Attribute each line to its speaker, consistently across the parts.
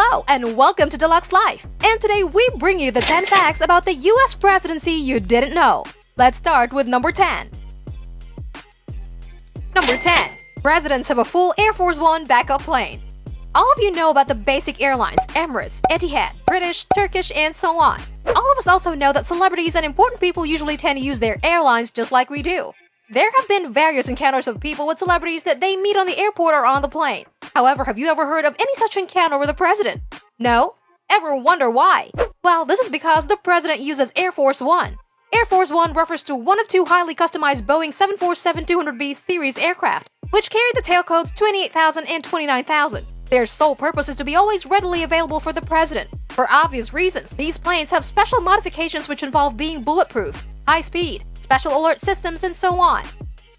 Speaker 1: Hello and welcome to LUX Life. And today we bring you the 10 facts about the US Presidency you didn't know. Let's start with number 10. Number 10. Presidents have a full Air Force One backup plane. All of you know about the basic airlines, Emirates, Etihad, British, Turkish, and so on. All of us also know that celebrities and important people usually tend to use their airlines just like we do. There have been various encounters of people with celebrities that they meet on the airport or on the plane. However, have you ever heard of any such encounter with the president? No? Ever wonder why? Well, this is because the president uses Air Force One. Air Force One refers to one of two highly customized Boeing 747-200B series aircraft, which carry the tail codes 28,000 and 29,000. Their sole purpose is to be always readily available for the president. For obvious reasons, these planes have special modifications which involve being bulletproof, high speed, special alert systems, and so on.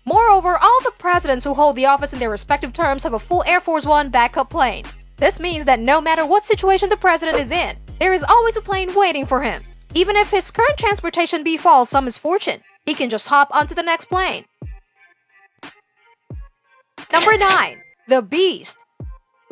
Speaker 1: Moreover, all the presidents who hold the office in their respective terms have a full Air Force One backup plane. This means that no matter what situation the president is in, there is always a plane waiting for him. Even if his current transportation befalls some misfortune, he can just hop onto the next plane. Number 9. The Beast.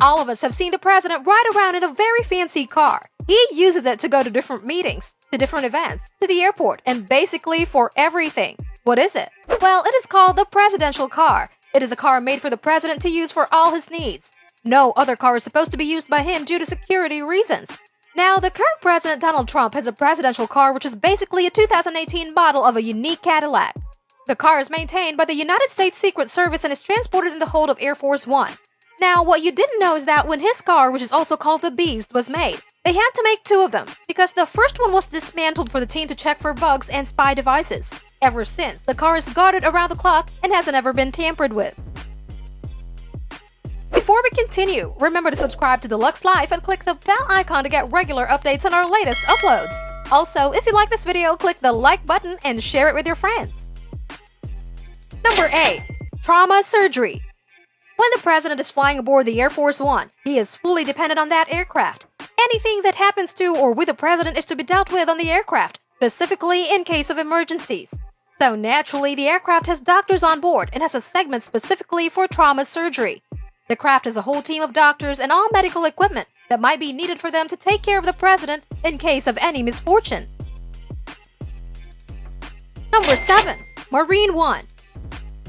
Speaker 1: All of us have seen the president ride around in a very fancy car. He uses it to go to different meetings, to different events, to the airport, and basically for everything. What is it? Well, it is called the presidential car. It is a car made for the president to use for all his needs. No other car is supposed to be used by him due to security reasons. Now, the current president Donald Trump has a presidential car which is basically a 2018 model of a unique Cadillac. The car is maintained by the United States Secret Service and is transported in the hold of Air Force One. Now, what you didn't know is that when his car, which is also called the Beast, was made, they had to make two of them, because the first one was dismantled for the team to check for bugs and spy devices. Ever since, the car is guarded around the clock and hasn't ever been tampered with. Before we continue, remember to subscribe to LUX Life and click the bell icon to get regular updates on our latest uploads. Also, if you like this video, click the like button and share it with your friends. Number 8. Trauma surgery. When the president is flying aboard the Air Force One, he is fully dependent on that aircraft. Anything that happens to or with the president is to be dealt with on the aircraft, specifically in case of emergencies. So naturally, the aircraft has doctors on board and has a segment specifically for trauma surgery. The craft has a whole team of doctors and all medical equipment that might be needed for them to take care of the president in case of any misfortune. Number 7. Marine One.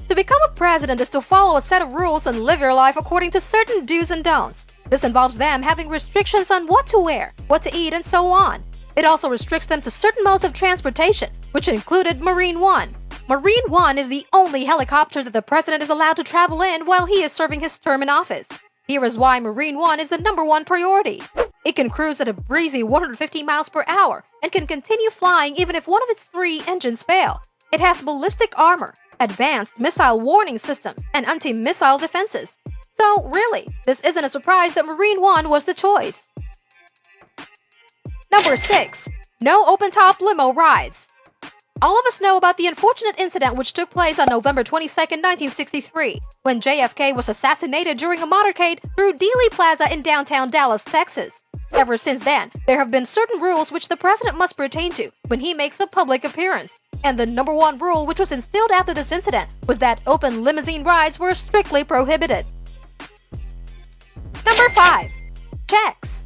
Speaker 1: To become a president is to follow a set of rules and live your life according to certain do's and don'ts. This involves them having restrictions on what to wear, what to eat, and so on. It also restricts them to certain modes of transportation, which included Marine One. Marine One is the only helicopter that the president is allowed to travel in while he is serving his term in office. Here is why Marine One is the number one priority. It can cruise at a breezy 150 miles per hour and can continue flying even if one of its 3 engines fail. It has ballistic armor, advanced missile warning systems, and anti-missile defenses. So really, this isn't a surprise that Marine One was the choice. Number 6. No open-top limo rides. All of us know about the unfortunate incident which took place on November 22, 1963, when JFK was assassinated during a motorcade through Dealey Plaza in downtown Dallas, Texas. Ever since then, there have been certain rules which the president must pertain to when he makes a public appearance. And the number one rule which was instilled after this incident was that open limousine rides were strictly prohibited. Number 5. Checks.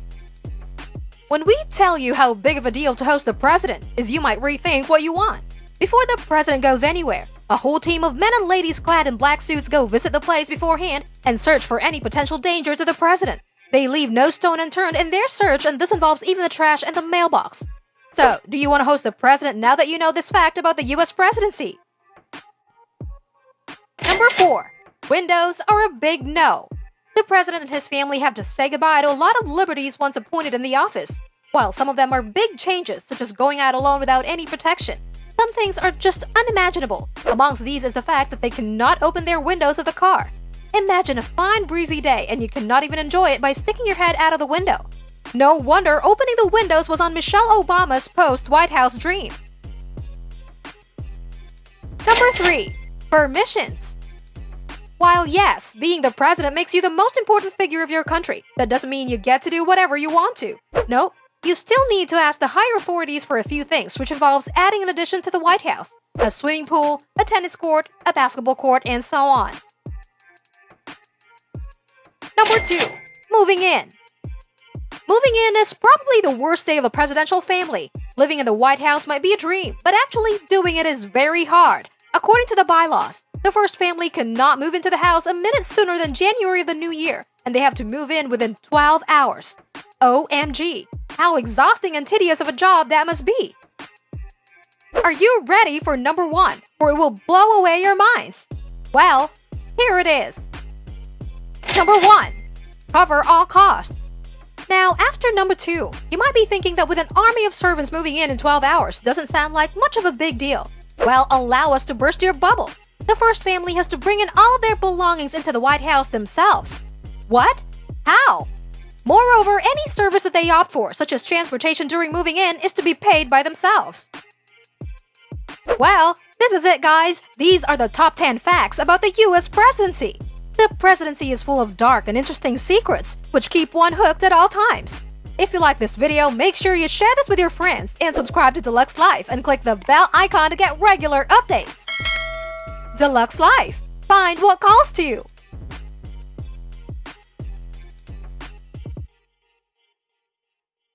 Speaker 1: When we tell you how big of a deal to host the president is, you might rethink what you want. Before the president goes anywhere, a whole team of men and ladies clad in black suits go visit the place beforehand and search for any potential danger to the president. They leave no stone unturned in their search, and this involves even the trash and the mailbox. So, do you want to host the president now that you know this fact about the US presidency? Number 4. Windows are a big no. The president and his family have to say goodbye to a lot of liberties once appointed in the office. While some of them are big changes, such as going out alone without any protection, some things are just unimaginable. Amongst these is the fact that they cannot open their windows of the car. Imagine a fine breezy day and you cannot even enjoy it by sticking your head out of the window. No wonder opening the windows was on Michelle Obama's post-White House dream. Number 3. Permissions. While yes, being the president makes you the most important figure of your country, that doesn't mean you get to do whatever you want to. Nope, you still need to ask the higher authorities for a few things, which involves adding an addition to the White House: a swimming pool, a tennis court, a basketball court, and so on. Number 2. Moving in. Moving in is probably the worst day of the presidential family. Living in the White House might be a dream, but actually doing it is very hard. According to the bylaws, the first family cannot move into the house a minute sooner than January of the new year, and they have to move in within 12 hours. OMG, how exhausting and tedious of a job that must be. Are you ready for number 1, or it will blow away your minds? Well, here it is. Number 1. Cover all costs. Now, after number 2, you might be thinking that with an army of servants moving in 12 hours doesn't sound like much of a big deal. Well, allow us to burst your bubble. The first family has to bring in all of their belongings into the White House themselves. What? How? Moreover, any service that they opt for, such as transportation during moving in, is to be paid by themselves. Well, this is it, guys. These are the top 10 facts about the US Presidency. The presidency is full of dark and interesting secrets, which keep one hooked at all times. If you like this video, make sure you share this with your friends and subscribe to LUX Life and click the bell icon to get regular updates. LUX Life. Find what calls to you.